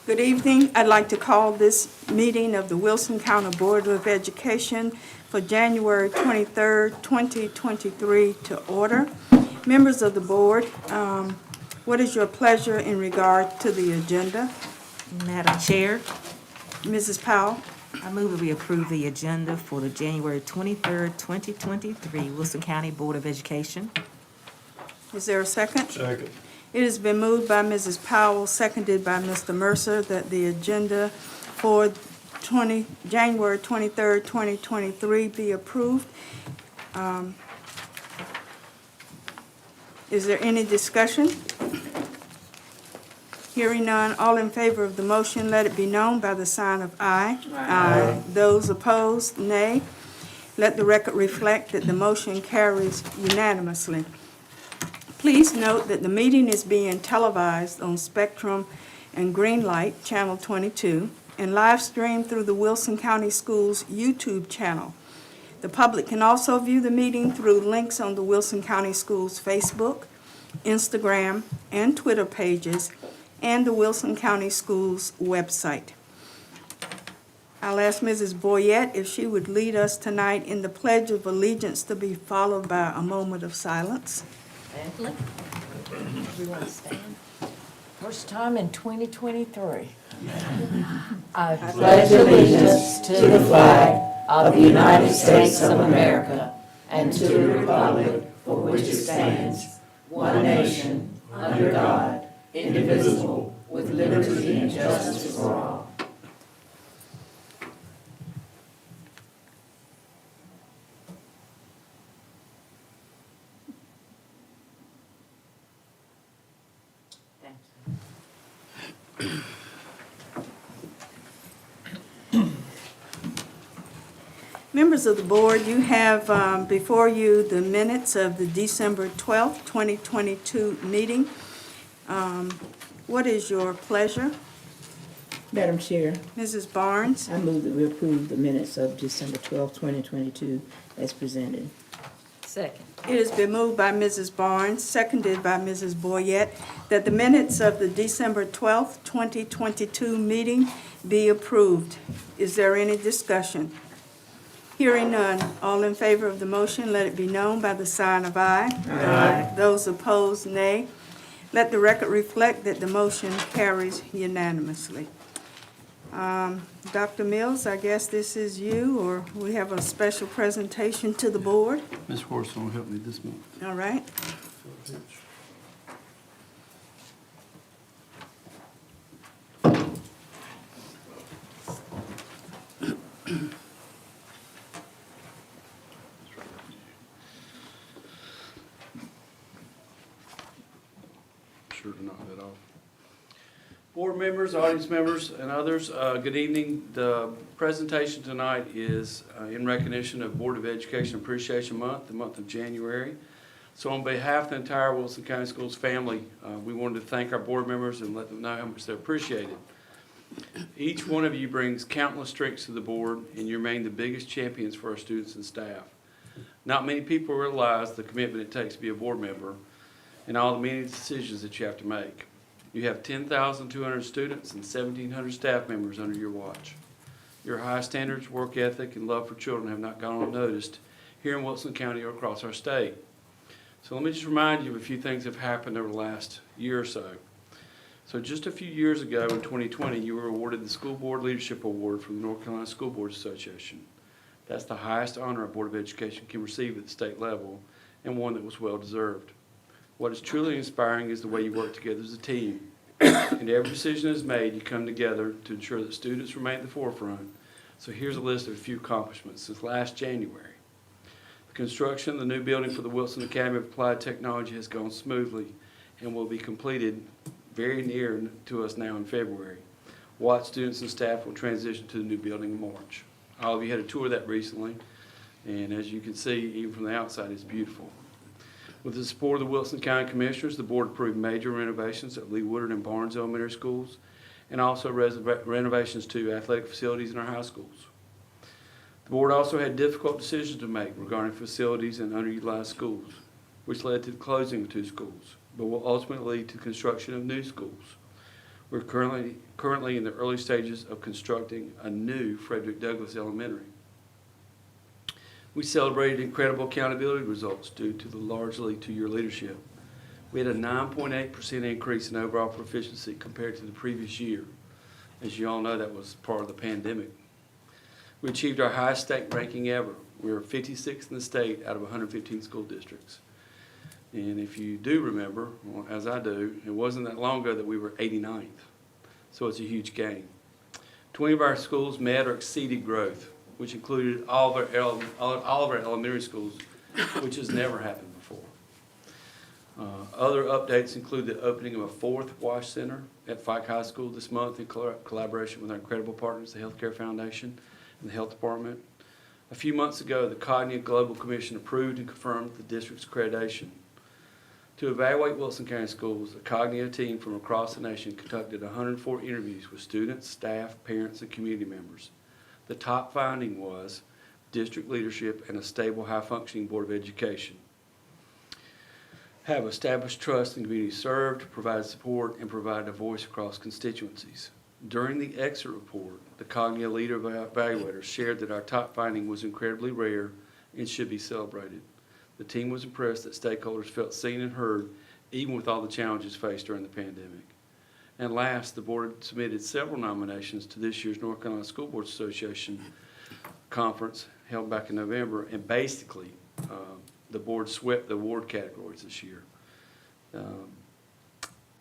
Good evening. I'd like to call this meeting of the Wilson County Board of Education for January 23rd, 2023 to order. Members of the board, what is your pleasure in regard to the agenda? Madam Chair, Mrs. Powell? I move that we approve the agenda for the January 23rd, 2023 Wilson County Board of Education. Is there a second? Second. It has been moved by Mrs. Powell, seconded by Mr. Mercer, that the agenda for January 23rd, 2023 be approved. Is there any discussion? Hearing none, all in favor of the motion, let it be known by the sign of aye. Aye. Those opposed, nay. Let the record reflect that the motion carries unanimously. Please note that the meeting is being televised on Spectrum and Greenlight, Channel 22, and live streamed through the Wilson County Schools YouTube channel. The public can also view the meeting through links on the Wilson County Schools Facebook, Instagram, and Twitter pages, and the Wilson County Schools website. I'll ask Mrs. Boyette if she would lead us tonight in the Pledge of Allegiance, to be followed by a moment of silence. Everyone stand. First time in 2023. I pledge allegiance to the flag of the United States of America and to the republic for which it stands, one nation, under God, indivisible, with liberty and justice for all. Members of the board, you have before you the minutes of the December 12th, 2022 meeting. What is your pleasure? Madam Chair, Mrs. Barnes? I move that we approve the minutes of December 12, 2022 as presented. second. It has been moved by Mrs. Barnes, seconded by Mrs. Boyette, that the minutes of the December 12th, 2022 meeting be approved. Is there any discussion? Hearing none, all in favor of the motion, let it be known by the sign of aye. Aye. Those opposed, nay. Let the record reflect that the motion carries unanimously. Dr. Mills, I guess this is you, or we have a special presentation to the board. Ms. Horson will help me this month. All right. Sure to knock that off. Board members, audience members, and others, good evening. The presentation tonight is in recognition of Board of Education Appreciation Month, the month of January. So on behalf of the entire Wilson County Schools family, we wanted to thank our board members and let them know how much they're appreciated. Each one of you brings countless strengths to the board, and you remain the biggest champions for our students and staff. Not many people realize the commitment it takes to be a board member and all the many decisions that you have to make. You have 10,200 students and 1,700 staff members under your watch. Your high standards, work ethic, and love for children have not gone unnoticed here in Wilson County or across our state. So let me just remind you of a few things that have happened over the last year or so. So just a few years ago in 2020, you were awarded the School Board Leadership Award from the North Carolina School Boards Association. That's the highest honor a Board of Education can receive at the state level, and one that was well deserved. What is truly inspiring is the way you work together as a team. And every decision is made, you come together to ensure that students remain at the forefront. So here's a list of a few accomplishments since last January. The construction of the new building for the Wilson Academy of Applied Technology has gone smoothly and will be completed very near to us now in February. Watt students and staff will transition to the new building in March. All of you had a tour of that recently, and as you can see, even from the outside, it's beautiful. With the support of the Wilson County Commissioners, the board approved major renovations at Lee Woodard and Barnes Elementary Schools, and also renovations to athletic facilities in our high schools. The board also had difficult decisions to make regarding facilities in underutilized schools, which led to the closing of 2 schools, but will ultimately lead to the construction of new schools. We're currently in the early stages of constructing a new Frederick Douglass Elementary. We celebrated incredible accountability results due largely to your leadership. We had a 9.8% increase in overall proficiency compared to the previous year. As you all know, that was part of the pandemic. We achieved our highest state ranking ever. We were 56th in the state out of 115 school districts. And if you do remember, well, as I do, it wasn't that long ago that we were 89th. So it's a huge gain. 20 of our schools met or exceeded growth, which included all of our elementary schools, which has never happened before. Other updates include the opening of a 4th wash center at Fike High School this month in collaboration with our incredible partners, the Healthcare Foundation and the Health Department. A few months ago, the Cognia Global Commission approved and confirmed the district's accreditation. To evaluate Wilson County Schools, a Cognia team from across the nation conducted 104 interviews with students, staff, parents, and community members. The top finding was district leadership and a stable, high-functioning Board of Education have established trust in community served, provided support, and provided a voice across constituencies. During the exit report, the Cognia leader evaluators shared that our top finding was incredibly rare and should be celebrated. The team was impressed that stakeholders felt seen and heard, even with all the challenges faced during the pandemic. And last, the board submitted several nominations to this year's North Carolina School Boards Association conference held back in November, and basically, the board swept the award categories this year.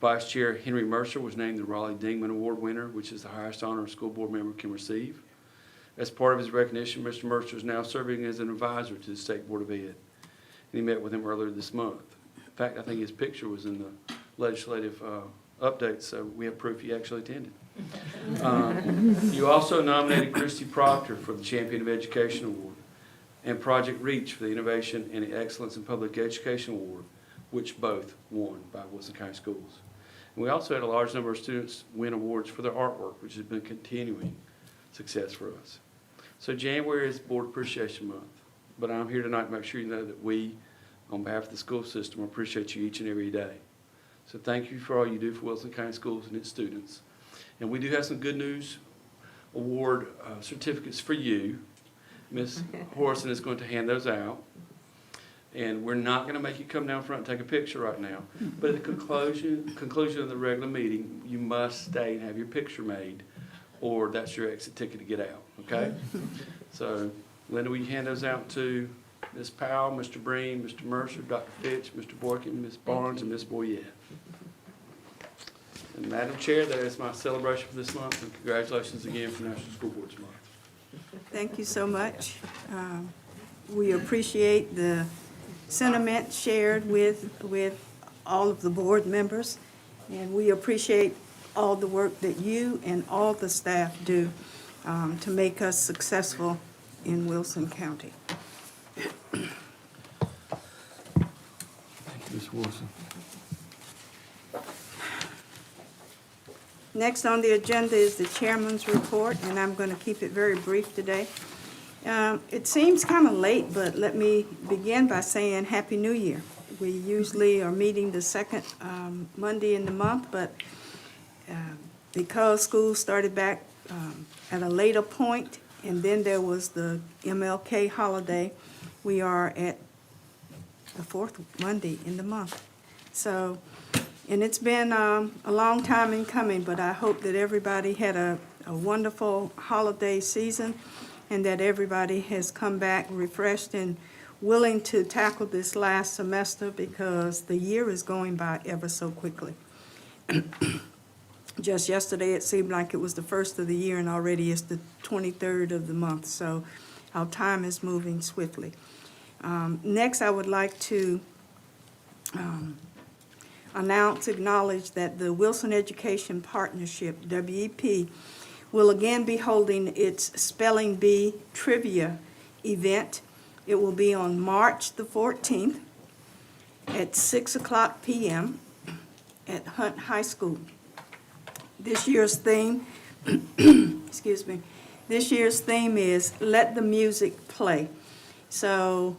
Vice Chair Henry Mercer was named the Raleigh Dingman Award winner, which is the highest honor a school board member can receive. As part of his recognition, Mr. Mercer is now serving as an advisor to the State Board of Ed, and he met with him earlier this month. In fact, I think his picture was in the legislative update, so we have proof he actually attended. You also nominated Christy Proctor for the Champion of Education Award and Project Reach for the Innovation and Excellence in Public Education Award, which both won by Wilson County Schools. And we also had a large number of students win awards for their artwork, which has been continuing success for us. So January is Board Appreciation Month, but I'm here tonight to make sure you know that we, on behalf of the school system, appreciate you each and every day. So thank you for all you do for Wilson County Schools and its students. And we do have some good news award certificates for you. Ms. Horson is going to hand those out. And we're not going to make you come down front and take a picture right now. But at the conclusion of the regular meeting, you must stay and have your picture made, or that's your exit ticket to get out, okay? So, Linda, will you hand those out to Ms. Powell, Mr. Breen, Mr. Mercer, Dr. Fitch, Mr. Boykin, Ms. Barnes, and Ms. Boyette. And Madam Chair, that is my celebration for this month, and congratulations again for National School Boards Month. Thank you so much. We appreciate the sentiment shared with all of the board members, and we appreciate all the work that you and all the staff do to make us successful in Wilson County. Thank you, Ms. Wilson. Next on the agenda is the chairman's report, and I'm going to keep it very brief today. It seems kind of late, but let me begin by saying Happy New Year. We usually are meeting the second Monday in the month, but because school started back at a later point, and then there was the MLK holiday, we are at the fourth Monday in the month. So, and it's been a long time in coming, but I hope that everybody had a wonderful holiday season and that everybody has come back refreshed and willing to tackle this last semester because the year is going by ever so quickly. Just yesterday, it seemed like it was the first of the year, and already it's the 23rd of the month, so our time is moving swiftly. Next, I would like to acknowledge that the Wilson Education Partnership, WEP, will again be holding its Spelling Bee Trivia event. It will be on March the 14th at 6:00 p.m. at Hunt High School. This year's theme, excuse me, this year's theme is Let the Music Play. So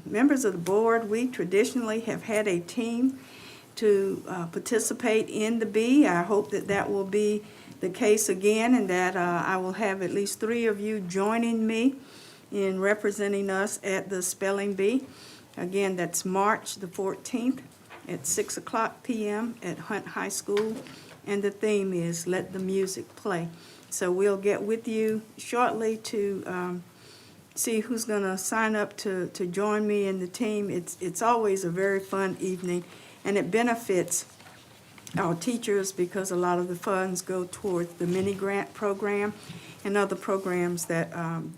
members of the board, we traditionally have had a team to participate in the B. I hope that that will be the case again, and that I will have at least 3 of you joining me in representing us at the Spelling Bee. Again, that's March the 14th at 6:00 p.m. at Hunt High School, and the theme is Let the Music Play. So we'll get with you shortly to see who's going to sign up to join me in the team. It's always a very fun evening, and it benefits our teachers because a lot of the funds go towards the mini grant program and other programs that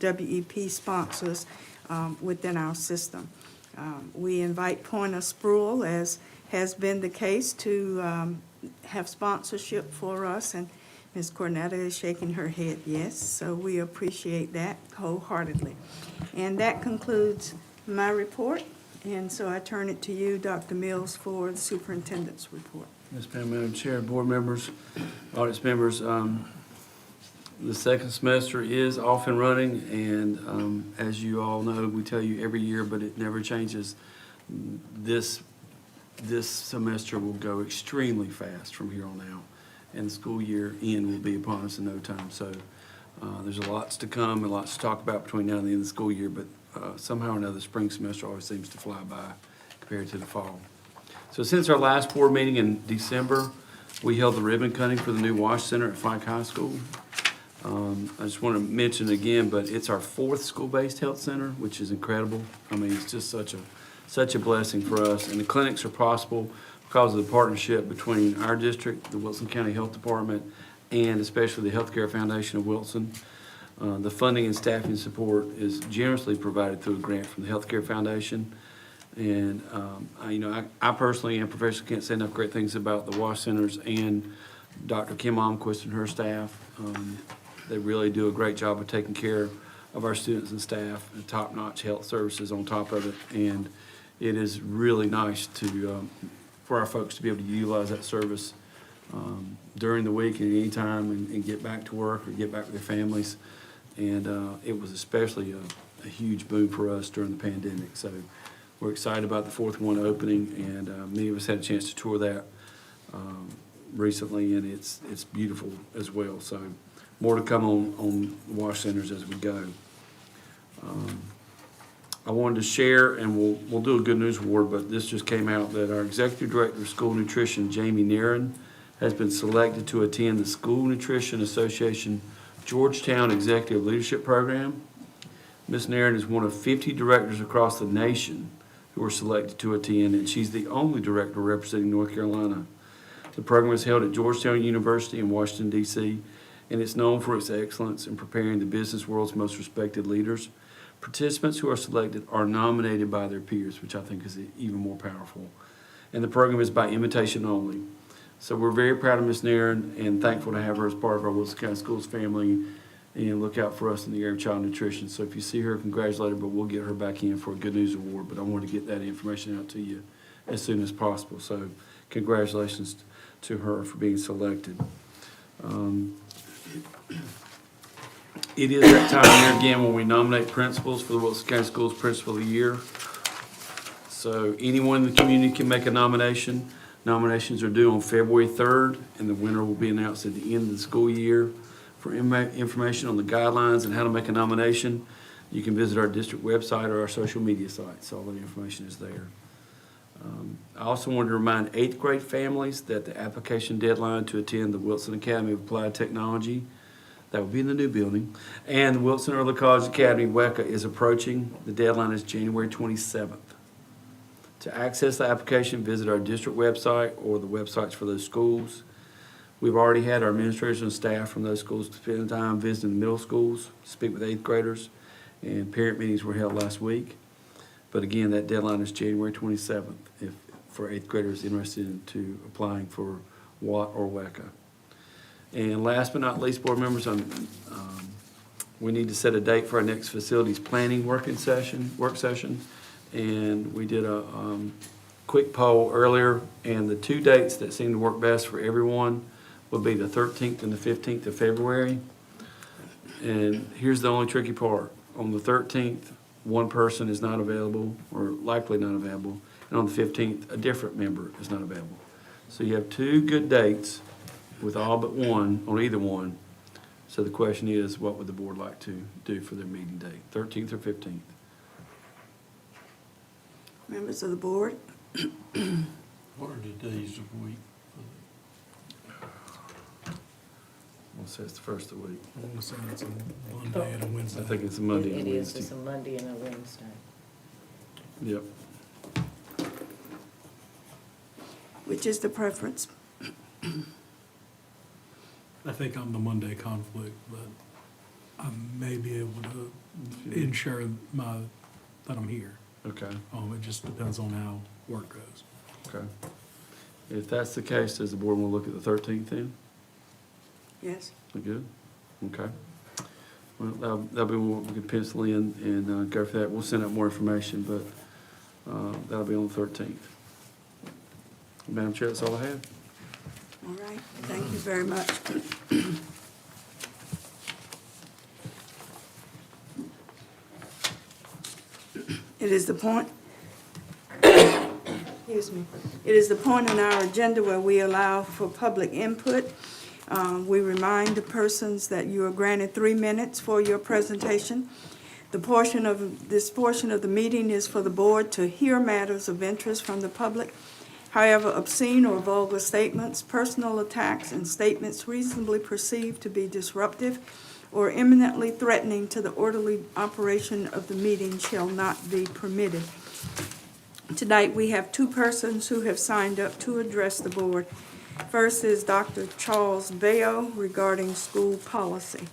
WEP sponsors within our system. We invite Pointer Spruill, as has been the case, to have sponsorship for us, and Ms. Cornetta is shaking her head yes, so we appreciate that wholeheartedly. And that concludes my report, and so I turn it to you, Dr. Mills, for the superintendent's report. Yes, ma'am, Madam Chair, board members, audience members, the second semester is off and running, and as you all know, we tell you every year, but it never changes. This semester will go extremely fast from here on out, and the school year end will be upon us in no time. So there's lots to come and lots to talk about between now and the end of the school year, but somehow or another, the spring semester always seems to fly by compared to the fall. So since our last board meeting in December, we held the ribbon cutting for the new Wash Center at Fike High School. I just want to mention again, but it's our 4th school-based health center, which is incredible. I mean, it's just such a blessing for us. And the clinics are possible because of the partnership between our district, the Wilson County Health Department, and especially the Healthcare Foundation of Wilson. The funding and staffing support is generously provided through a grant from the Healthcare Foundation. And, I personally and professionally can't say enough great things about the Wash Centers and Dr. Kim Almquist and her staff. They really do a great job of taking care of our students and staff, and top-notch health services on top of it. And it is really nice to, for our folks to be able to utilize that service during the week at any time and get back to work or get back with their families. And it was especially a huge boom for us during the pandemic. So we're excited about the 4th one opening, and many of us had a chance to tour that recently, and it's beautiful as well. So more to come on wash centers as we go. I wanted to share, and we'll do a good news award, but this just came out that our Executive Director of School Nutrition, Jamie Nairn, has been selected to attend the School Nutrition Association Georgetown Executive Leadership Program. Ms. Nairn is one of 50 directors across the nation who were selected to attend, and she's the only director representing North Carolina. The program is held at Georgetown University in Washington, D.C., and it's known for its excellence in preparing the business world's most respected leaders. Participants who are selected are nominated by their peers, which I think is even more powerful. And the program is by invitation only. So we're very proud of Ms. Nairn and thankful to have her as part of our Wilson County Schools family, and look out for us in the area of child nutrition. So if you see her, congratulate her, but we'll get her back in for a Good News Award. But I wanted to get that information out to you as soon as possible. So congratulations to her for being selected. It is that time of year again when we nominate principals for the Wilson County Schools Principal of the Year. So anyone in the community can make a nomination. Nominations are due on February 3rd, and the winner will be announced at the end of the school year. For information on the guidelines and how to make a nomination, you can visit our district website or our social media sites. All the information is there. I also wanted to remind 8th grade families that the application deadline to attend the Wilson Academy of Applied Technology, that will be in the new building, and the Wilson Early College Academy, WECA, is approaching. The deadline is January 27th. To access the application, visit our district website or the websites for those schools. We've already had our administrators and staff from those schools spend time visiting the middle schools, speak with 8th graders, and parent meetings were held last week. But again, that deadline is January 27th for 8th graders interested in applying for WAT or WECA. And last but not least, board members, we need to set a date for our next facilities planning work session. And we did a quick poll earlier, and the 2 dates that seem to work best for everyone would be the 13th and the 15th of February. And here's the only tricky part. On the 13th, one person is not available, or likely not available, and on the 15th, a different member is not available. So you have two good dates with all but one, on either one. So the question is, what would the board like to do for their meeting date, 13th or 15th? Members of the board? What are the days of the week? We'll say it's the first of the week. I want to say it's a Monday and a Wednesday. I think it's a Monday It and is, it's Wednesday. a Monday and a Wednesday. Yep. Which is the preference? I think I'm the Monday conflict, but I may be able to ensure that I'm here. Okay, It just depends on how work goes. okay. If that's the case, does the board want to look at the 13th then? Yes. We good? Okay. Well, that'll be what we can pencil in and go for that. We'll send out more information, but that'll be on the 13th. Madam Chair, that's all I have. All right, thank you very much. It is the point, excuse me, it is the point in our agenda where we allow for public input. We remind the persons that you are granted 3 minutes for your presentation. This portion of the meeting is for the board to hear matters of interest from the public. However, obscene or vulgar statements, personal attacks, and statements reasonably perceived to be disruptive or imminently threatening to the orderly operation of the meeting shall not be permitted. Tonight, we have 2 persons who have signed up to address the board. First is Dr. Charles Veo regarding school policy.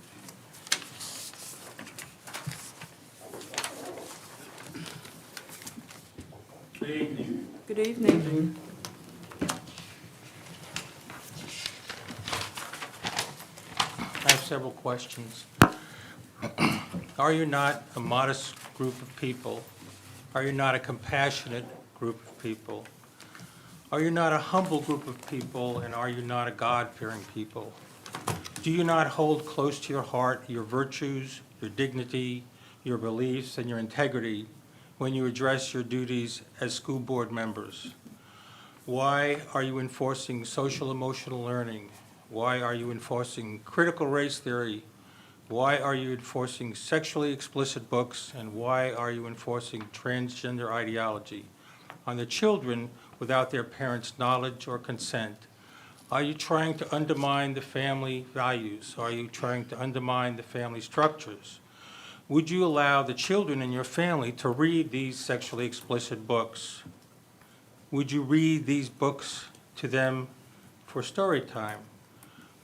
Good evening. Good evening. I have several questions. Are you not a modest group of people? Are you not a compassionate group of people? Are you not a humble group of people, and are you not a God-fearing people? Do you not hold close to your heart your virtues, your dignity, your beliefs, and your integrity when you address your duties as school board members? Why are you enforcing social-emotional learning? Why are you enforcing critical race theory? Why are you enforcing sexually explicit books? And why are you enforcing transgender ideology on the children without their parents' knowledge or consent? Are you trying to undermine the family values? Are you trying to undermine the family structures? Would you allow the children in your family to read these sexually explicit books? Would you read these books to them for story time?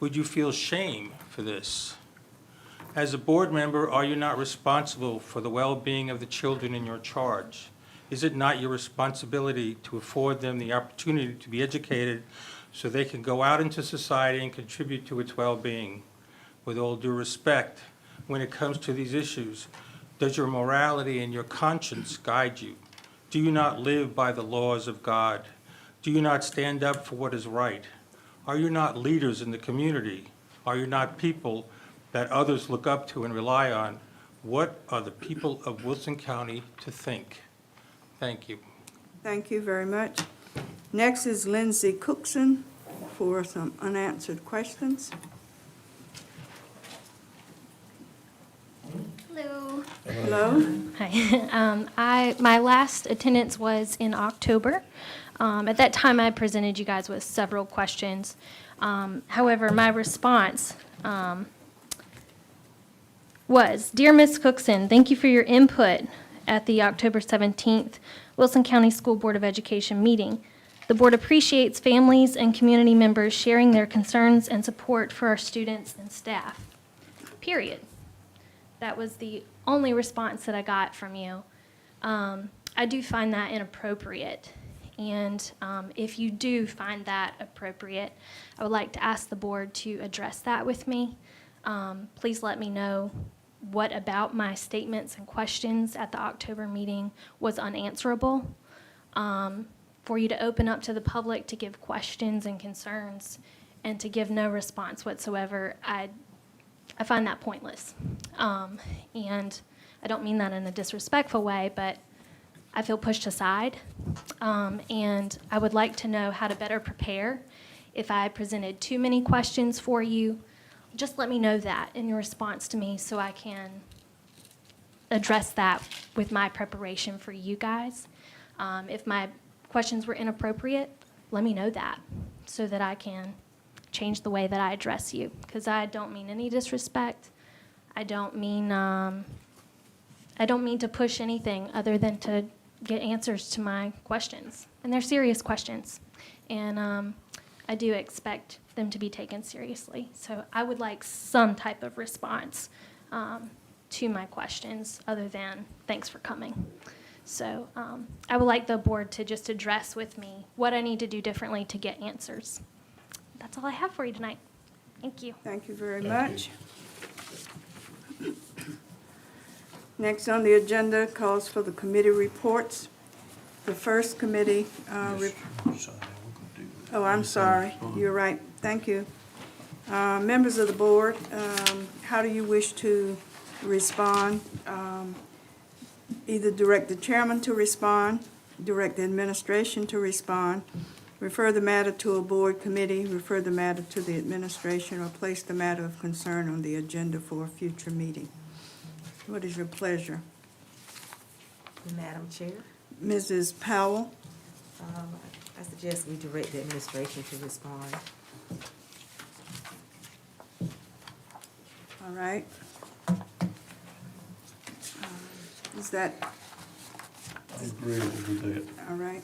Would you feel shame for this? As a board member, are you not responsible for the well-being of the children in your charge? Is it not your responsibility to afford them the opportunity to be educated so they can go out into society and contribute to its well-being? With all due respect, when it comes to these issues, does your morality and your conscience guide you? Do you not live by the laws of God? Do you not stand up for what is right? Are you not leaders in the community? Are you not people that others look up to and rely on? What are the people of Wilson County to think? Thank you. Thank you very much. Next is Lindsay Cookson for some unanswered questions. Hello. Hello? Hi. My last attendance was in October. At that time, I presented you guys with several questions. However, my response was, Dear Ms. Cookson, thank you for your input at the October 17th Wilson County School Board of Education meeting. The board appreciates families and community members sharing their concerns and support for our students and staff. Period. That was the only response that I got from you. I do find that inappropriate. And if you do find that appropriate, I would like to ask the board to address that with me. Please let me know what about my statements and questions at the October meeting was unanswerable. For you to open up to the public to give questions and concerns and to give no response whatsoever, I find that pointless. And I don't mean that in a disrespectful way, but I feel pushed aside, and I would like to know how to better prepare. If I presented too many questions for you, just let me know that in your response to me so I can address that with my preparation for you guys. If my questions were inappropriate, let me know that so that I can change the way that I address you, because I don't mean any disrespect. I don't mean to push anything other than to get answers to my questions, and they're serious questions, and I do expect them to be taken seriously. So I would like some type of response to my questions other than thanks for coming. So I would like the board to just address with me what I need to do differently to get answers. That's all I have for you tonight. Thank you. Thank you very much. Next on the agenda calls for the committee reports. The first committee, oh, I'm sorry, you're right, thank you. Members of the board, how do you wish to respond? Either direct the chairman to respond, direct the administration to respond, refer the matter to a board committee, refer the matter to the administration, or place the matter of concern on the agenda for a future meeting. What is your pleasure? Madam Chair, Mrs. Powell? I suggest we direct the administration to respond. All right. Is that, I agree with that. all right?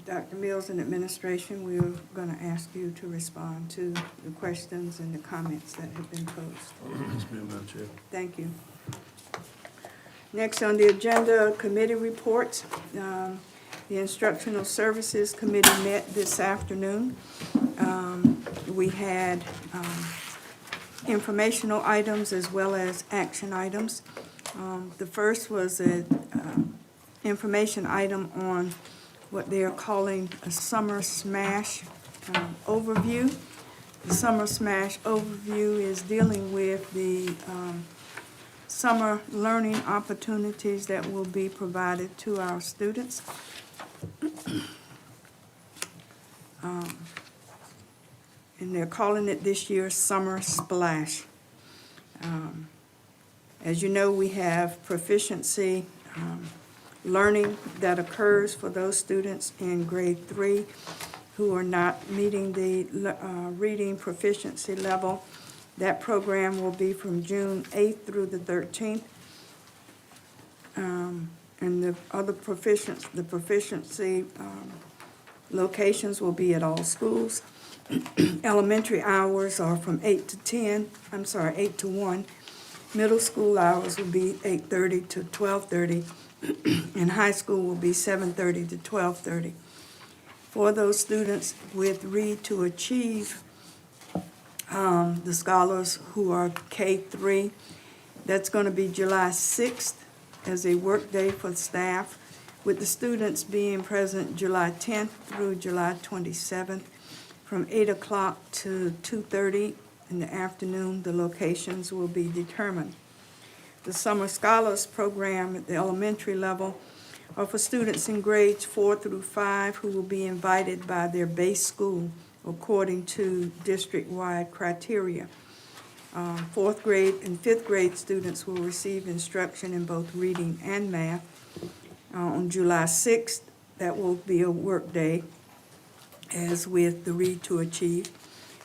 Dr. Mills and administration, we're going to ask you to respond to the questions and the comments that have been posed. Yes, Madam Chair. Thank you. Next on the agenda, committee reports. The Instructional Services Committee met this afternoon. We had informational items as well as action items. The first was an information item on what they are calling a Summer Smash overview. The Summer Smash overview is dealing with the summer learning opportunities that will be provided to our students. And they're calling it this year Summer Splash. As you know, we have proficiency learning that occurs for those students in grade 3 who are not meeting the reading proficiency level. That program will be from June 8th through the 13th. And the other proficiency locations will be at all schools. Elementary hours are from 8 to 1. Middle school hours will be 8:30 to 12:30. And high school will be 7:30 to 12:30. For those students with Read to Achieve, the scholars who are K-3, that's going to be July 6th as a work day for staff, with the students being present July 10th through July 27th from 8 o'clock to 2:30 in the afternoon. The locations will be determined. The Summer Scholars Program at the elementary level are for students in grades 4 through 5 who will be invited by their base school according to district-wide criteria. 4th grade and 5th grade students will receive instruction in both reading and math. On July 6th, that will be a work day, as with the Read to Achieve,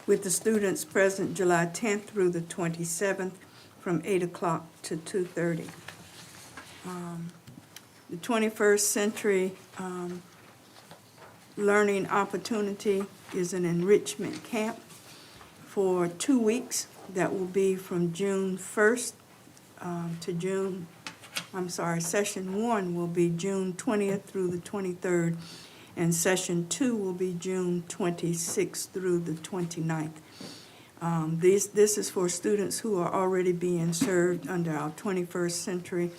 with the students present July 10th through the 27th from 8 o'clock to 2:30. The 21st Century Learning Opportunity is an enrichment camp for 2 weeks that will be from June 1st session 1 will be June 20th through the 23rd, and session 2 will be June 26th through the 29th. This is for students who are already being served under our 21st Century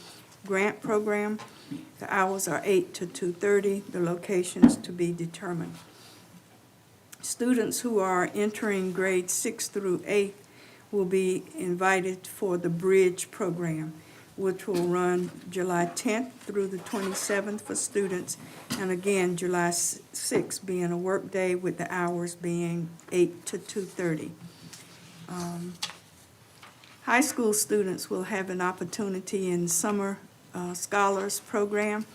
Grant Program. The hours are 8 to 2:30, the locations to be determined. Students who are entering grades 6 through 8 will be invited for the Bridge Program. which will run July 10th through the 27th for students, and again, July 6th being a work day with the hours being 8 to 2:30. High school students will have an opportunity in Summer Scholars Program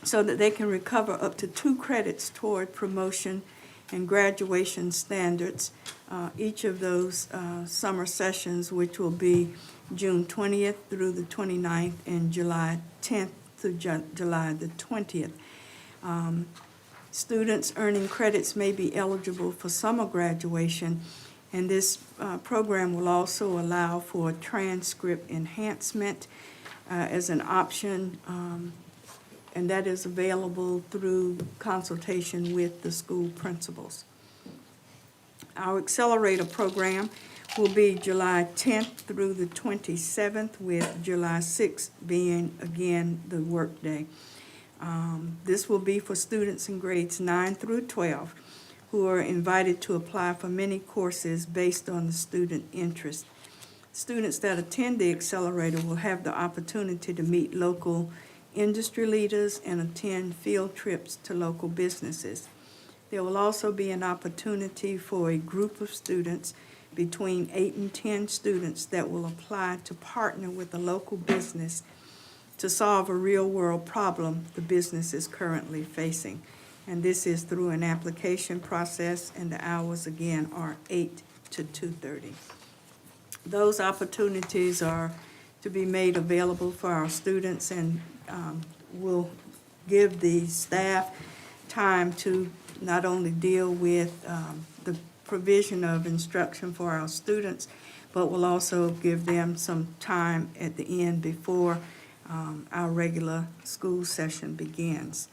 so that they can recover up to 2 credits toward promotion and graduation standards. Each of those summer sessions, which will be June 20th through the 29th and July 10th through July the 20th. Students earning credits may be eligible for summer graduation, and this program will also allow for transcript enhancement as an option, and that is available through consultation with the school principals. Our accelerator program will be July 10th through the 27th, with July 6th being, again, the workday. This will be for students in grades 9 through 12 who are invited to apply for many courses based on the student interest. Students that attend the accelerator will have the opportunity to meet local industry leaders and attend field trips to local businesses. There will also be an opportunity for a group of students, between 8 and 10 students, that will apply to partner with a local business to solve a real-world problem the business is currently facing. And this is through an application process, and the hours again are 8 to 2:30. Those opportunities are to be made available for our students, and will give the staff time to not only deal with the provision of instruction for our students, but will also give them some time at the end before our regular school session begins.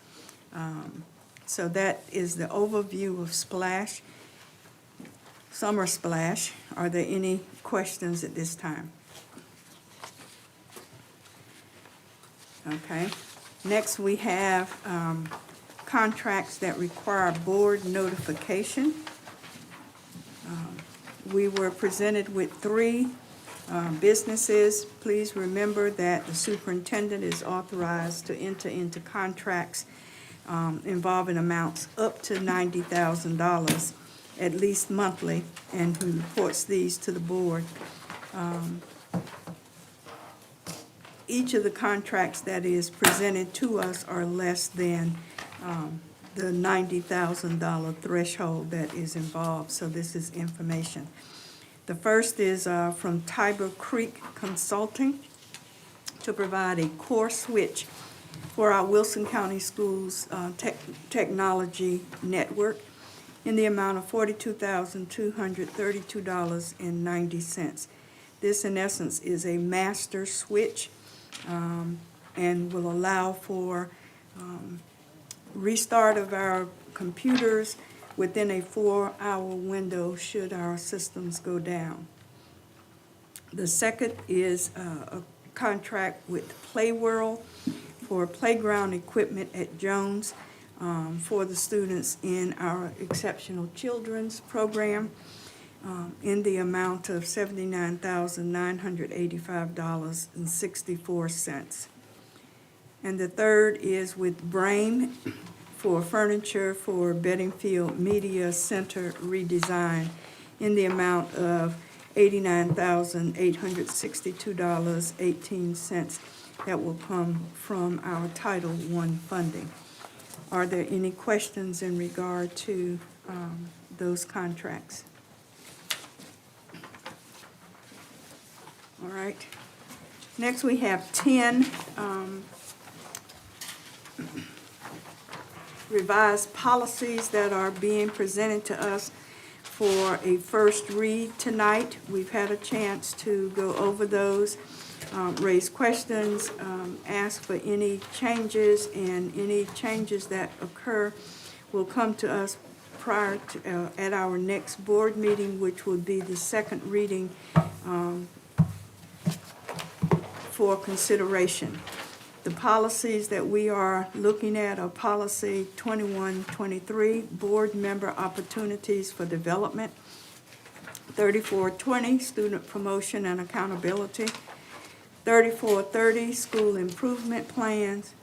So that is the overview of Splash, Summer Splash. Are there any questions at this time? Okay. Next, we have contracts that require board notification. We were presented with 3 businesses. Please remember that the superintendent is authorized to enter into contracts involving amounts up to $90,000 at least monthly, and who reports these to the board. Each of the contracts that is presented to us are less than the $90,000 threshold that is involved, so this is information. The first is from Tiber Creek Consulting to provide a core switch for our Wilson County Schools technology network in the amount of $42,232.90. This, in essence, is a master switch and will allow for restart of our computers within a 4-hour window should our systems go down. The second is a contract with Playworld for playground equipment at Jones for the students in our Exceptional Children's Program in the amount of $79,985.64. And the third is with Brame for furniture for Bedingfield Media Center redesign in the amount of $89,862.18 that will come from our Title I funding. Are there any questions in regard to those contracts? All right. Next, we have 10 revised policies that are being presented to us for a first read tonight. We've had a chance to go over those, raise questions, ask for any changes, and any changes that occur will come to us prior to, at our next board meeting, which will be the second reading for consideration. The policies that we are looking at are Policy 2123, Board Member Opportunities for Development, 3420, Student Promotion and Accountability, 3430, school improvement plans.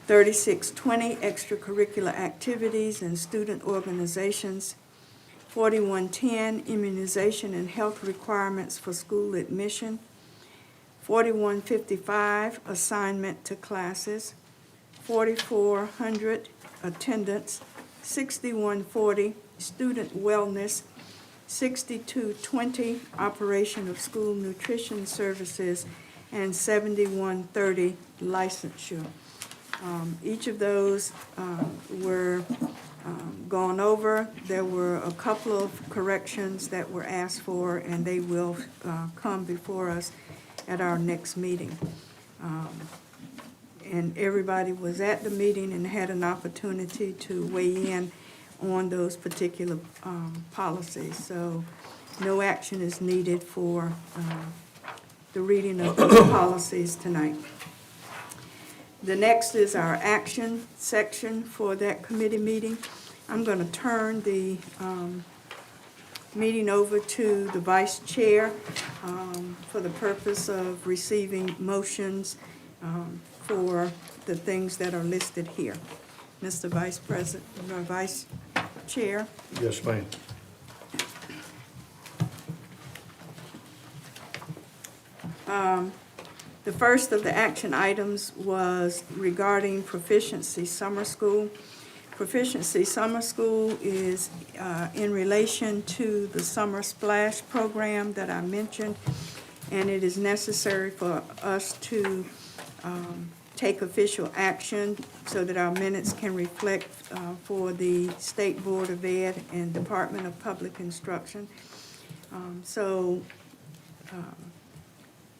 3620, extracurricular activities and student organizations. 4110, immunization and health requirements for school admission. 4155, assignment to classes. 4400, attendance. 6140, student wellness. 6220, operation of school nutrition services, and 7130, licensure. Each of those were gone over. There were a couple of corrections that were asked for, and they will come before us at our next meeting. And everybody was at the meeting and had an opportunity to weigh in on those particular policies. So no action is needed for the reading of those policies tonight. The next is our action section for that committee meeting. I'm going to turn the meeting over to the vice chair for the purpose of receiving motions for the things that are listed here. Mr. Vice President, or Vice Chair. Yes, ma'am. The first of the action items was regarding Proficiency Summer School. Proficiency Summer School is in relation to the Summer Splash program that I mentioned, and it is necessary for us to take official action so that our minutes can reflect for the State Board of Ed and Department of Public Instruction.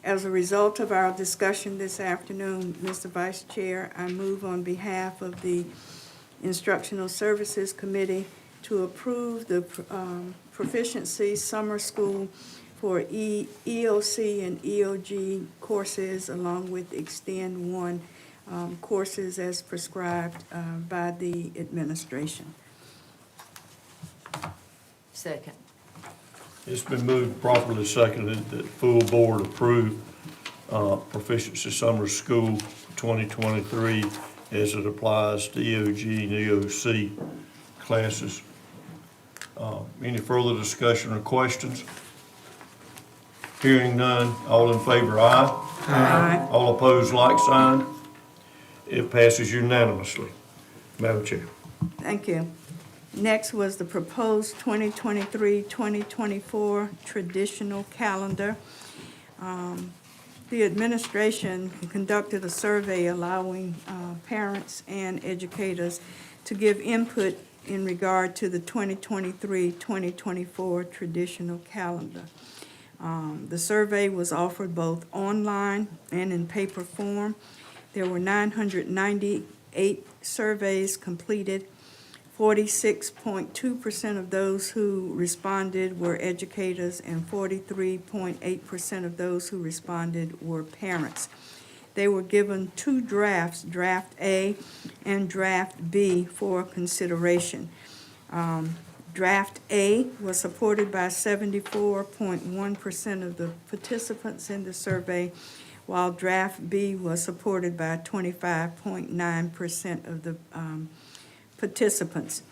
As a result of our discussion this afternoon, Mr. Vice Chair, I move on behalf of the Instructional Services Committee to approve the Proficiency Summer School for EOC and EOG courses, along with Extend 1 courses as prescribed by the administration. Second. It's been moved properly seconded that full board approve Proficiency Summer School 2023 as it applies to EOG and EOC classes. Any further discussion or questions? Hearing none, all in favor, aye. Aye. All opposed, like sign. It passes unanimously. Madam Chair. Thank you. Next was the proposed 2023-2024 traditional calendar. The administration conducted a survey allowing parents and educators to give input in regard to the 2023-2024 traditional calendar. The survey was offered both online and in paper form. There were 998 surveys completed. 46.2% of those who responded were educators, and 43.8% of those who responded were parents. They were given two drafts, Draft A and Draft B, for consideration. Draft A was supported by 74.1% of the participants in the survey, while Draft B was supported by 25.9% of the participants.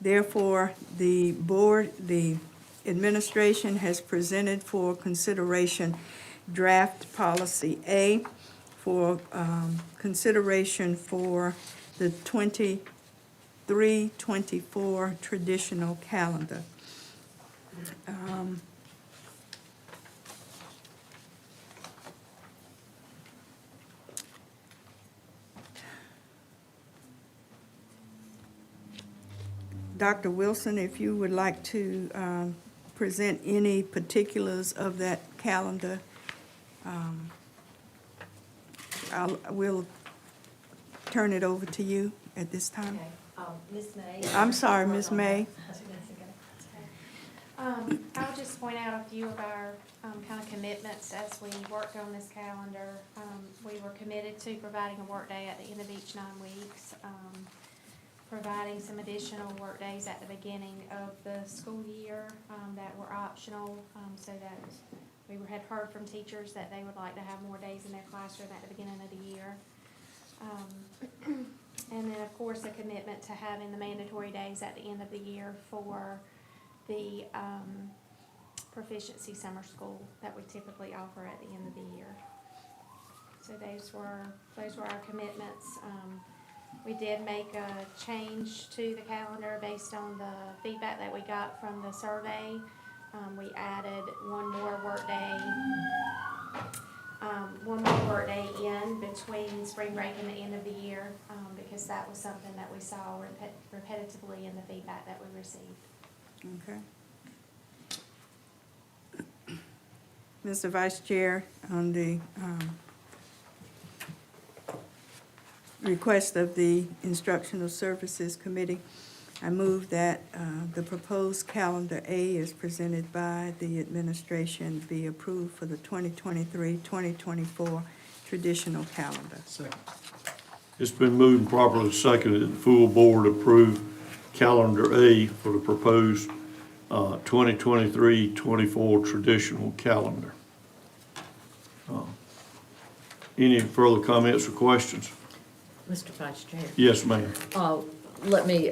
Therefore, the administration has presented for consideration Draft Policy A for consideration for the 23-24 traditional calendar. Dr. Wilson, if you would like to present any particulars of that calendar, we'll turn it over to you at this time. Ms. May. I'm sorry, Ms. May. I'll just point out a few of our kind of commitments as we worked on this calendar. We were committed to providing a workday at the end of each 9 weeks, providing some additional workdays at the beginning of the school year that were optional, so that we had heard from teachers that they would like to have more days in their classroom at the beginning of the year. And then, of course, a commitment to having the mandatory days at the end of the year for the proficiency summer school that we typically offer at the end of the year. So those were our commitments. We did make a change to the calendar based on the feedback that we got from the survey. We added one more workday in between spring break and the end of the year, because that was something that we saw repetitively in the feedback that we received. Okay. Mr. Vice Chair, on the request of the Instructional Services Committee, I move that the proposed calendar A as presented by the administration be approved for the 2023-2024 traditional calendar. It's been moved and properly seconded that the full board approve calendar A for the proposed 2023-24 traditional calendar. Any further comments or questions? Mr. Vice Chair. Yes, ma'am. Let me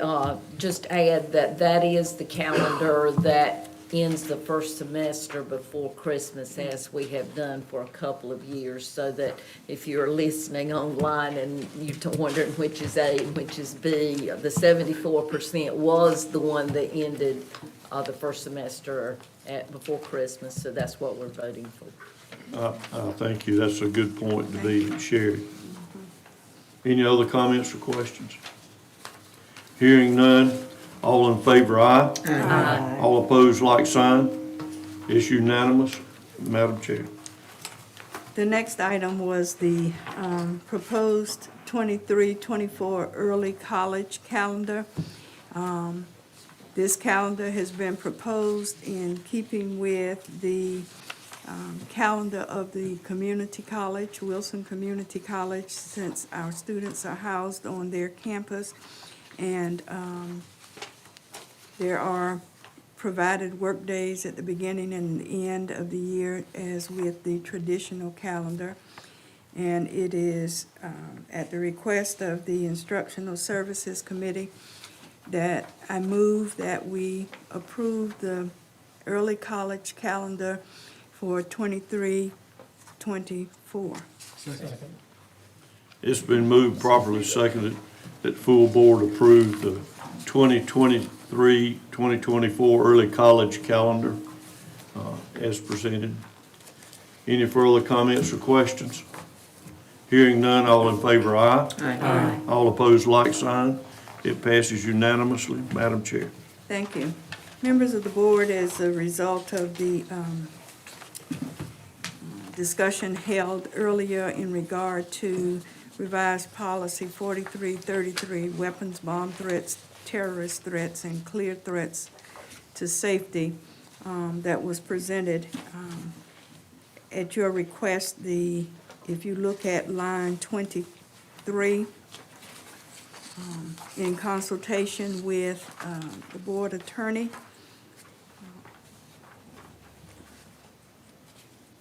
just add that that is the calendar that ends the first semester before Christmas, as we have done for a couple of years, so that if you're listening online and you're wondering which is A and which is B, the 74% was the one that ended the first semester before Christmas, so that's what we're voting for. Thank you. That's a good point to be shared. Any other comments or questions? Hearing none, all in favor, aye. Aye. All opposed, like sign. It's unanimous. Madam Chair. The next item was the proposed 23-24 early college calendar. This calendar has been proposed in keeping with the calendar of the community college, Wilson Community College, since our students are housed on their campus. And there are provided work days at the beginning and the end of the year as with the traditional calendar. And it is at the request of the Instructional Services Committee that I move that we approve the early college calendar for 23-24. It's been moved properly seconded that full board approve the 2023-2024 early college calendar as presented. Any further comments or questions? Hearing none, all in favor, aye. Aye. All opposed, like sign. It passes unanimously. Madam Chair. Thank you. Members of the board, as a result of the discussion held earlier in regard to revised policy 4333, weapons, bomb threats, terrorist threats, and clear threats to safety, that was presented at your request. If you look at line 23, in consultation with the board attorney,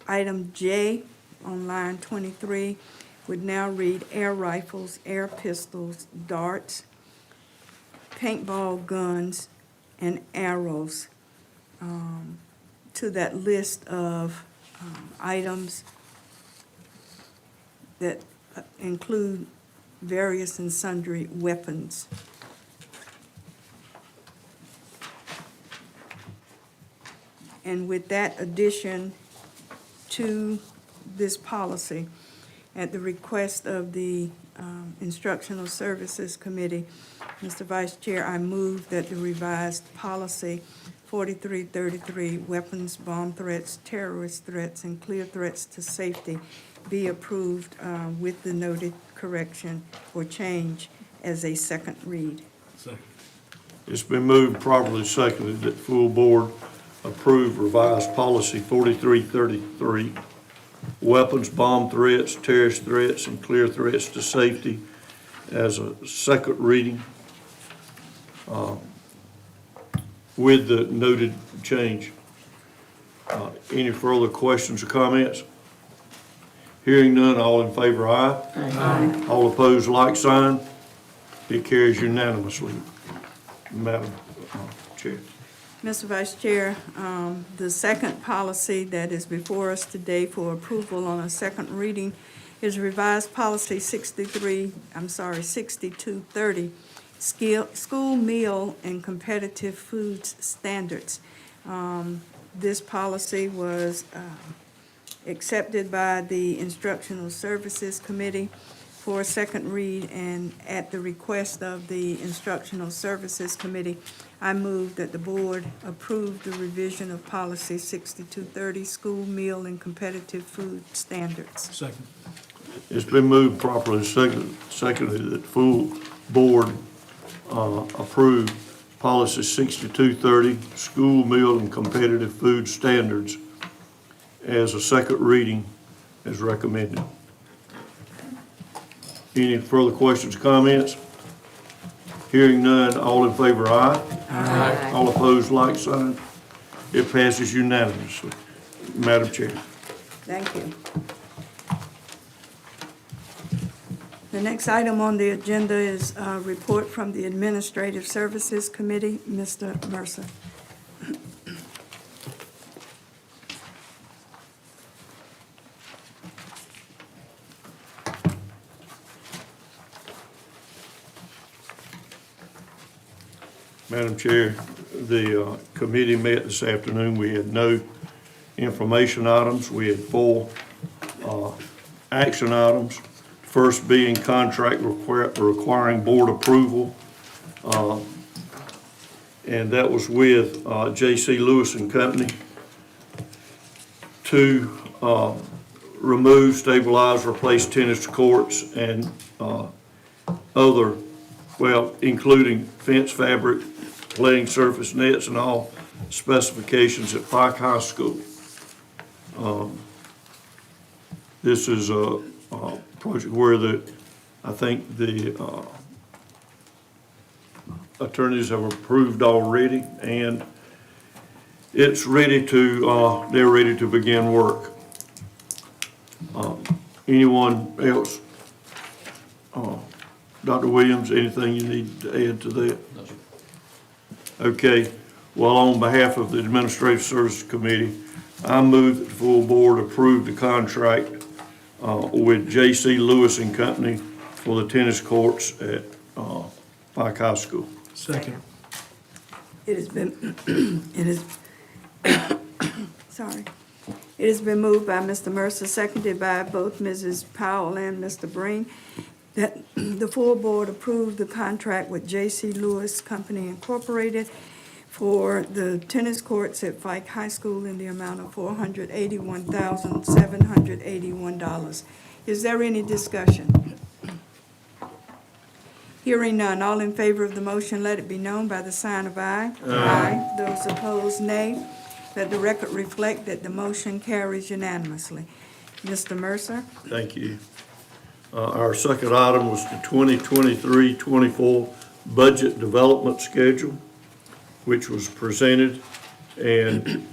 item J on line 23 would now read air rifles, air pistols, darts, paintball guns, and arrows, to that list of items that include various and sundry weapons. And with that addition to this policy, at the request of the Instructional Services Committee, Mr. Vice Chair, I move that the revised policy 4333, weapons, bomb threats, terrorist threats, and clear threats to safety be approved with the noted correction or change as a second read. Second. It's been moved properly seconded that full board approve revised policy 4333, weapons, bomb threats, terrorist threats, and clear threats to safety as a second reading with the noted change. Any further questions or comments? Hearing none, all in favor, aye. Aye. All opposed, like sign. It carries unanimously. Madam Chair. Mr. Vice Chair, the second policy that is before us today for approval on a second reading is revised policy 6230, school meal and competitive foods standards. This policy was accepted by the Instructional Services Committee for a second read, and at the request of the Instructional Services Committee, I move that the board approve the revision of policy 6230, school meal and competitive food standards. Second. It's been moved properly seconded that full board approve policy 6230, school meal and competitive food standards as a second reading as recommended. Any further questions or comments? Hearing none, all in favor, aye. Aye. All opposed, like sign. It passes unanimously. Madam Chair. Thank you. The next item on the agenda is a report from the Administrative Services Committee. Mr. Mercer. Madam Chair, the committee met this afternoon. We had no information items. We had 4 action items. First being contract requiring board approval. And that was with J.C. Lewis and Company to remove, stabilize, replace tennis courts and other, well, including fence fabric, playing surface nets, and all specifications at Pike High School. This is a project where I think the attorneys have approved already, and it's ready to, they're ready to begin work. Anyone else? Dr. Williams, anything you need to add to that? No, sir. Okay, well, on behalf of the Administrative Services Committee, I move that the full board approve the contract with J.C. Lewis and Company for the tennis courts at Pike High School. Second. It has been, sorry. It has been moved by Mr. Mercer, seconded by both Mrs. Powell and Mr. Breen, that the full board approve the contract with J.C. Lewis Company Incorporated for the tennis courts at Pike High School in the amount of $481,781. Is there any discussion? Hearing none, all in favor of the motion, let it be known by the sign of aye. Aye. Those opposed, nay. Let the record reflect that the motion carries unanimously. Mr. Mercer? Thank you. Our second item was the 2023-24 budget development schedule, which was presented and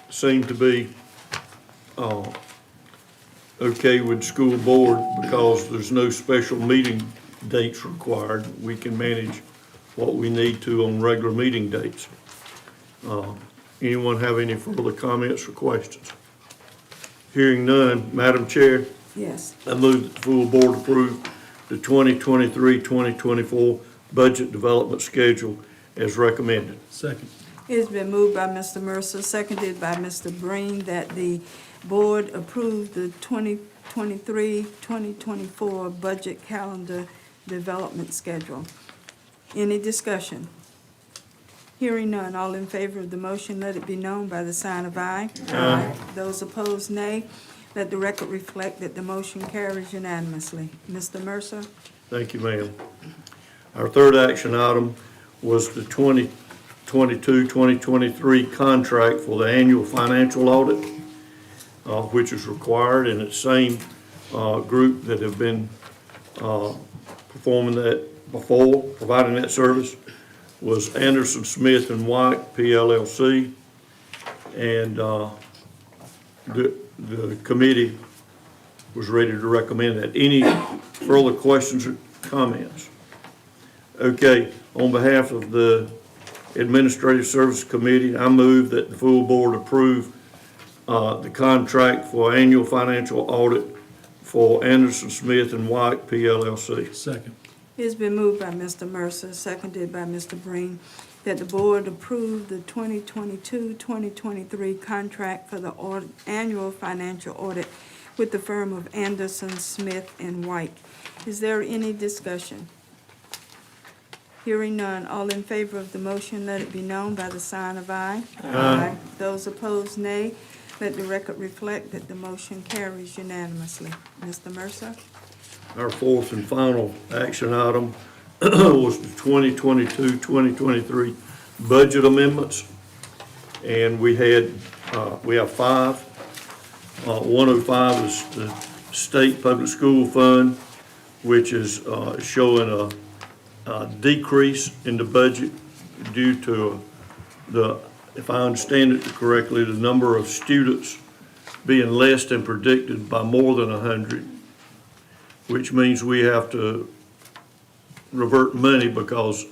seemed to be okay with school board because there's no special meeting dates required. We can manage what we need to on regular meeting dates. Anyone have any further comments or questions? Hearing none, Madam Chair, Yes. I move that the full board approve the 2023-2024 budget development schedule as recommended. Second. It has been moved by Mr. Mercer, seconded by Mr. Breen, that the board approve the 2023-2024 budget calendar development schedule. Any discussion? Hearing none, all in favor of the motion, let it be known by the sign of aye. Aye. Those opposed, nay. Let the record reflect that the motion carries unanimously. Mr. Mercer? Thank you, ma'am. Our third action item was the 2022-2023 contract for the annual financial audit, which is required, and it's the same group that have been performing that before, providing that service, was Anderson, Smith and White, PLLC. And the committee was ready to recommend that. Any further questions or comments? Okay, on behalf of the Administrative Services Committee, I move that the full board approve the contract for annual financial audit for Anderson, Smith and White PLLC. Second. It's been moved by Mr. Mercer, seconded by Mr. Breen, that the board approve the 2022-2023 contract for the annual financial audit with the firm of Anderson, Smith and White. Is there any discussion? Hearing none, all in favor of the motion, let it be known by the sign of aye. Aye. Those opposed, nay. Let the record reflect that the motion carries unanimously. Mr. Mercer? Our fourth and final action item was the 2022-2023 budget amendments. And we have five. 105 is the State Public School Fund, which is showing a decrease in the budget due to if I understand it correctly, the number of students being less than predicted by more than 100, which means we have to revert money because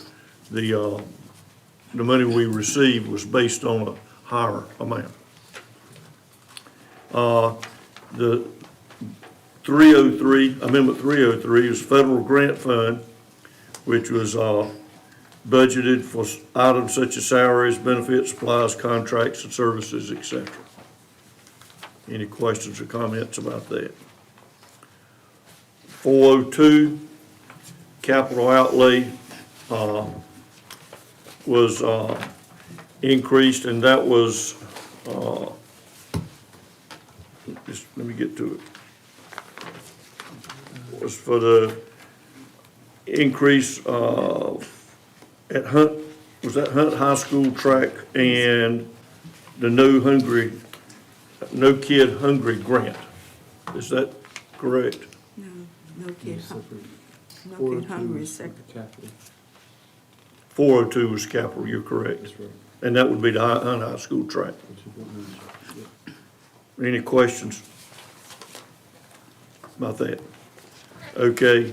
the money we received was based on a higher amount. The 303, Amendment 303 is Federal Grant Fund, which was budgeted for items such as salaries, benefits, supplies, contracts, and services, etc. Any questions or comments about that? 402, capital outlay was increased, and that was, just let me get to it. Was for the increase at Hunt, was that Hunt High School track and the No Kid Hungry grant. Is that correct? No kid hungry is second. 402 was capital, you're correct. That's right. And that would be the Hunt High School track. Any questions about that? Okay.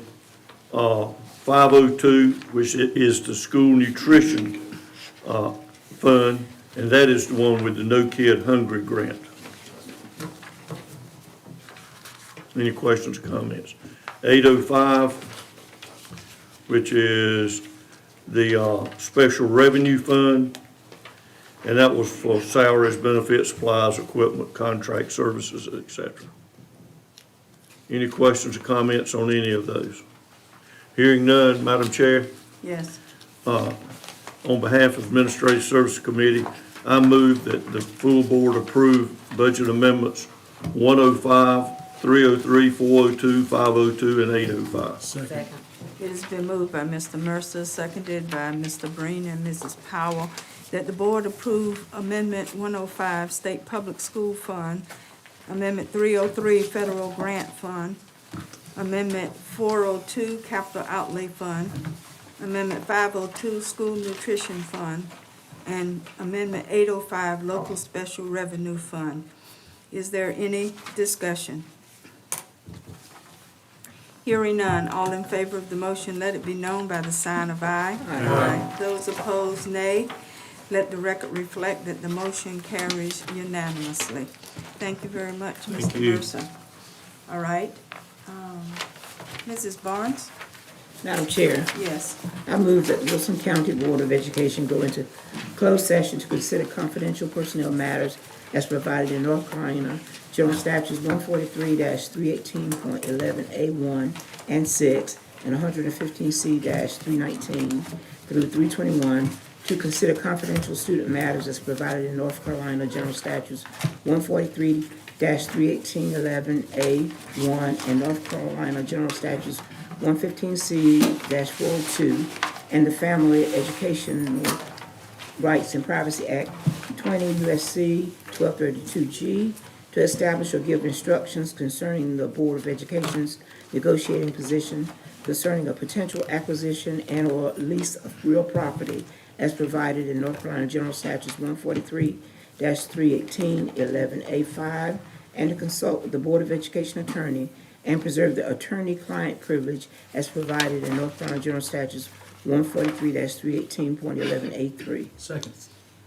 502, which is the school nutrition fund, and that is the one with the No Kid Hungry grant. Any questions or comments? 805, which is the special revenue fund, and that was for salaries, benefits, supplies, equipment, contract services, etc. Any questions or comments on any of those? Hearing none, Madam Chair, Yes. on behalf of Administrative Services Committee, I move that the full board approve budget amendments 105, 303, 402, 502, and 805. Second. It has been moved by Mr. Mercer, seconded by Mr. Breen and Mrs. Powell, that the board approve Amendment 105, State Public School Fund, Amendment 303, Federal Grant Fund, Amendment 402, Capital Outlay Fund, Amendment 502, School Nutrition Fund, and Amendment 805, Local Special Revenue Fund. Is there any discussion? Hearing none, all in favor of the motion, let it be known by the sign of aye. Aye. Those opposed, nay. Let the record reflect that the motion carries unanimously. Thank you very much, Mr. Mercer. All right. Mrs. Barnes? Madam Chair, Yes. I move that Wilson County Board of Education go into closed session to consider confidential personnel matters as provided in North Carolina General Statutes 143-318.11A1 and 6 and 115C-319 through 321 to consider confidential student matters as provided in North Carolina General Statutes 143-318.11A1 and North Carolina General Statutes 115C-402 and the Family Educational Rights and Privacy Act 20 U.S.C. 1232G to establish or give instructions concerning the Board of Education's negotiating position concerning a potential acquisition and or lease of real property as provided in North Carolina General Statutes 318-11A5, and to consult with the Board of Education attorney and preserve the attorney-client privilege as provided in North Carolina General Statutes 143-318.11A3. Second.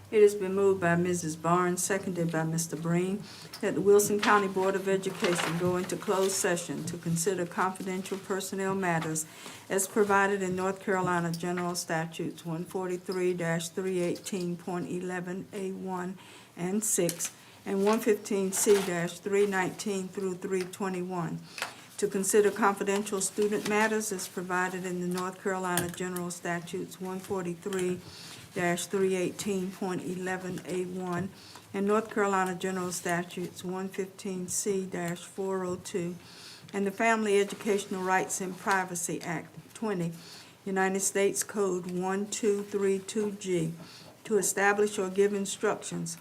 It has been moved by Mrs. Barnes, seconded by Mr. Breen, that the Wilson County Board of Education go into closed session to consider confidential personnel matters as provided in North Carolina General Statutes 143-318.11A1 and 6, and 115C-319 through 321, to consider confidential student matters as provided in the North Carolina General Statutes 143-318.11A1 and North Carolina General Statutes 115C-402 and the Family Educational Rights and Privacy Act 20, United States Code 1232G, to establish or give instructions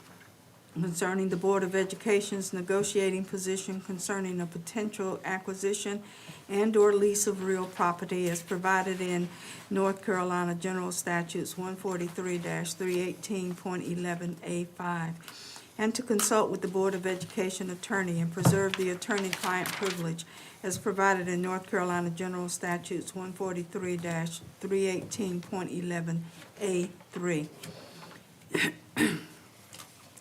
concerning the Board of Education's negotiating position concerning a potential acquisition and/or lease of real property as provided in North Carolina General Statutes 143-318.11A5, and to consult with the Board of Education attorney and preserve the attorney-client privilege as provided in North Carolina General Statutes 143-318.11A3.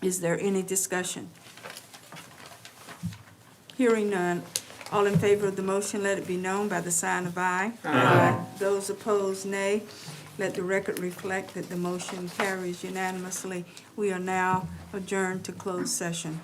Is there any discussion? Hearing none, all in favor of the motion, let it be known by the sign of aye. Aye. Those opposed, nay. Let the record reflect that the motion carries unanimously. We are now adjourned to closed session.